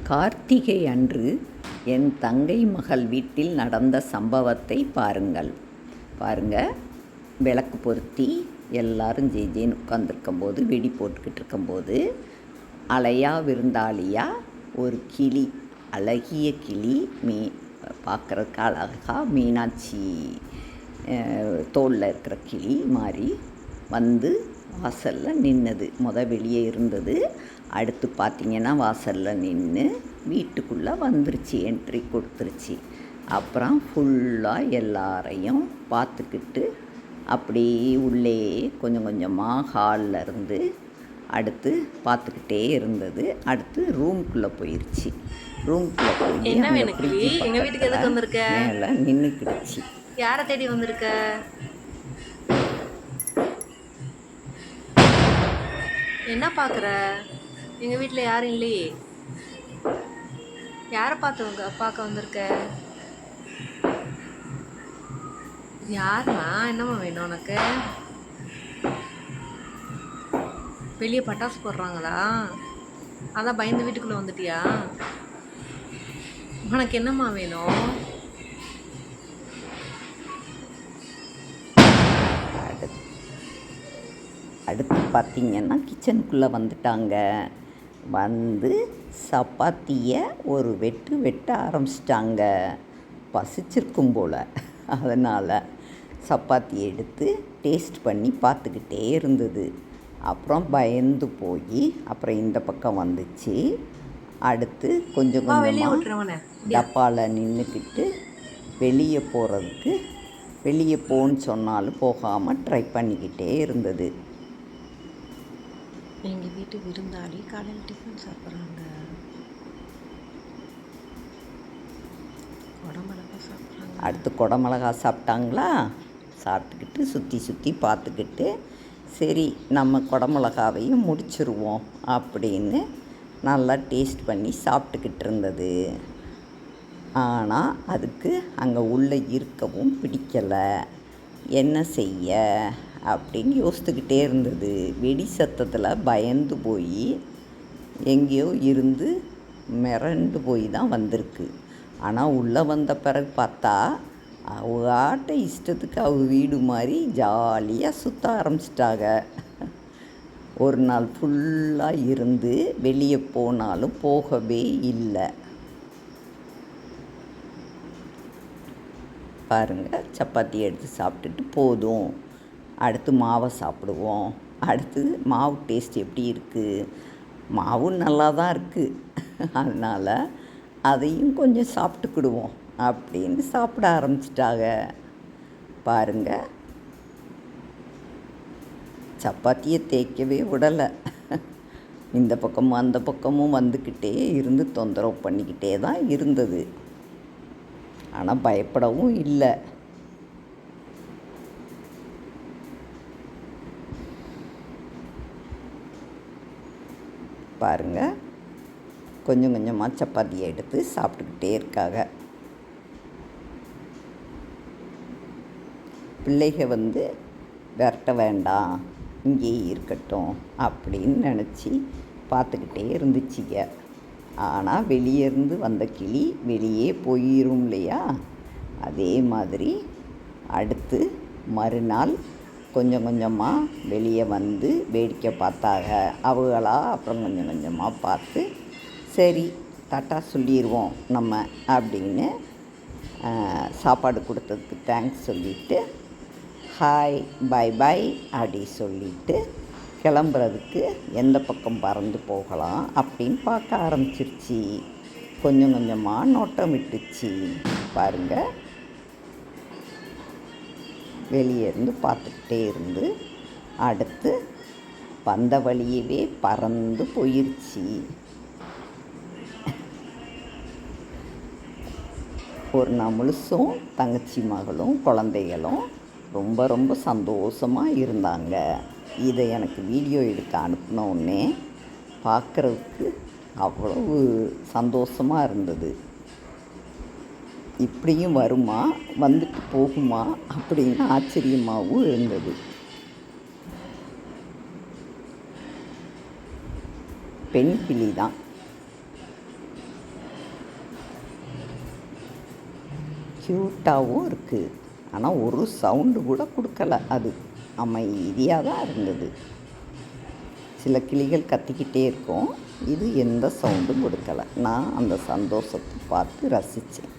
கார்த்திகை அன்று என் தங்கை மகள் வீட்டில் நடந்த சம்பவத்தை பாருங்கள். விளக்கு பொருத்தி எல்லாரும் ஜேஜேன்னு உட்காந்துருக்கும்போது, வெடி போட்டுக்கிட்டு இருக்கும்போது, அலையா விருந்தாளியா ஒரு கிளி, அழகிய கிளி, பார்க்குறதுக்கு அழகாக மீனாட்சி தோளில் இருக்கிற கிளி மாதிரி வந்து வாசலில் நின்றுது. வெளியே இருந்தது. அடுத்து பார்த்திங்கன்னா வாசலில் நின்று வீட்டுக்குள்ளே வந்துருச்சு, என்ட்ரி கொடுத்துருச்சு. அப்புறம் ஃபுல்லாக எல்லாரையும் பார்த்துக்கிட்டு அப்படியே உள்ளே கொஞ்சம் கொஞ்சமாக ஹாலில் இருந்து அடுத்து பார்த்துக்கிட்டே இருந்தது. அடுத்து ரூம்குள்ளே போயிடுச்சு. ரூம்குள்ளே போய் எங்கள் வீட்டுக்கு எதுக்கு வந்திருக்க? மேலே நின்றுக்கிடுச்சு. யாரை தேடி வந்திருக்க? என்ன பார்க்குற? எங்கள் வீட்டில் யாரும் இல்லையே. யாரை பார்க்க வந்திருக்க? யாருமா? என்னம்மா வேணும் உனக்கு? வெளியே பட்டாசு போடுறாங்களா? அதான் பயந்து வீட்டுக்குள்ளே வந்துட்டியா? உனக்கு என்னம்மா வேணும்? அடுத்து பார்த்திங்கன்னா கிச்சனுக்குள்ளே வந்துட்டாங்க. வந்து சப்பாத்தியை ஒரு வெட்ட ஆரம்பிச்சிட்டாங்க. பசிச்சிருக்கும் போல். அதனால் சப்பாத்தி எடுத்து டேஸ்ட் பண்ணி பார்த்துக்கிட்டே இருந்தது. அப்புறம் பயந்து போய் அப்புறம் இந்த பக்கம் வந்துச்சு. அடுத்து கொஞ்சம் கொஞ்சமாக டப்பாவில் நின்றுக்கிட்டு வெளியே போன்னு சொன்னாலும் போகாமல் ட்ரை பண்ணிக்கிட்டே இருந்தது. எங்கள் வீட்டு விருந்தாளி காலையில் டிஃபன் சாப்பிட்றாங்க. குடமிளகா சாப்பிட்றாங்க. அடுத்து குடமிளகா சாப்பிட்டாங்களா? சாப்பிட்டுக்கிட்டு சுற்றி பார்த்துக்கிட்டு, சரி நம்ம குடமிளகாவையும் முடிச்சிருவோம் அப்படின்னு நல்லா டேஸ்ட் பண்ணி சாப்பிட்டுக்கிட்டு இருந்தது. ஆனால் அதுக்கு அங்கே உள்ளே இருக்கவும் பிடிக்கலை. என்ன செய்ய அப்படின்னு யோசித்துக்கிட்டே இருந்தது. வெடி சத்தத்தில் பயந்து போய் எங்கேயோ இருந்து மிரண்டு போய் தான் வந்திருக்கு. ஆனால் உள்ளே வந்த பிறகு பார்த்தா அவ இஷ்டத்துக்கு வீடு மாதிரி ஜாலியாக சுற்ற ஆரம்பிச்சிட்டாங்க. ஒரு நாள் ஃபுல்லாக இருந்து வெளியே போனாலும் போகவே இல்லை. பாருங்கள், சப்பாத்தி எடுத்து சாப்பிட்டுட்டு போதும், அடுத்து மாவை சாப்பிடுவோம். அடுத்து மாவு டேஸ்ட் எப்படி இருக்குது? மாவும் நல்லா தான் இருக்குது, அதனால் அதையும் கொஞ்சம் சாப்பிட்டுக்கிடுவோம் அப்படின்னு சாப்பிட ஆரம்பிச்சிட்டாங்க. பாருங்கள், சப்பாத்தியை தேய்க்கவே விடலை. இந்த பக்கமும் அந்த பக்கமும் வந்துக்கிட்டே இருந்து தொந்தரவு பண்ணிக்கிட்டே தான் இருந்தது. ஆனால் பயப்படவும் இல்லை. பாருங்கள், கொஞ்சம் கொஞ்சமாக சப்பாத்தியை எடுத்து சாப்பிட்டுக்கிட்டே இருக்காங்க. பிள்ளைக விரட்ட வேண்டாம், இங்கேயே இருக்கட்டும் அப்படின்னு நினச்சி பார்த்துக்கிட்டே இருந்துச்சுங்க. ஆனால் வெளியே இருந்து வந்த கிளி வெளியே போயிடும் இல்லையா? அதே மாதிரி அடுத்து மறுநாள் கொஞ்சம் கொஞ்சமாக வெளியே வந்து வேடிக்கை பார்த்தாங்க. அவங்களா அப்புறம் கொஞ்சம் கொஞ்சமாக பார்த்து, சரி டாட்டா சொல்லிடுவோம் நம்ம அப்படின்னு சாப்பாடு கொடுத்ததுக்கு தேங்க்ஸ் சொல்லிவிட்டு, ஹாய் பை பை அப்படி சொல்லிவிட்டு கிளம்புறதுக்கு எந்த பக்கம் பறந்து போகலாம் அப்படின்னு பார்க்க ஆரம்பிச்சிருச்சு. கொஞ்சம் கொஞ்சமாக நோட்டம் விட்டுச்சு. பாருங்கள், வெளியே இருந்து பார்த்துக்கிட்டே இருந்து அடுத்து வந்த வழியவே பறந்து போயிடுச்சு. ஒரு நாள் முழுசும் தங்கச்சி மகளும் குழந்தைகளும் ரொம்ப ரொம்ப சந்தோஷமாக இருந்தாங்க. இதை எனக்கு வீடியோ எடுத்து அனுப்பினோடனே பார்க்குறதுக்கு அவ்வளவு சந்தோஷமாக இருந்தது. இப்படியும் வருமா, வந்துட்டு போகுமா அப்படின்னு ஆச்சரியமாகவும் இருந்தது. பெண் கிளி தான். க்யூட்டாகவும் இருக்குது. ஆனால் ஒரு சவுண்டு கூட கொடுக்கல. அது அமைதியாக தான் இருந்தது. சில கிளிகள் கத்திக்கிட்டே இருக்கும், இது எந்த சவுண்டும் கொடுக்கல. நான் அந்த சந்தோஷத்தை பார்த்து ரசித்தேன்.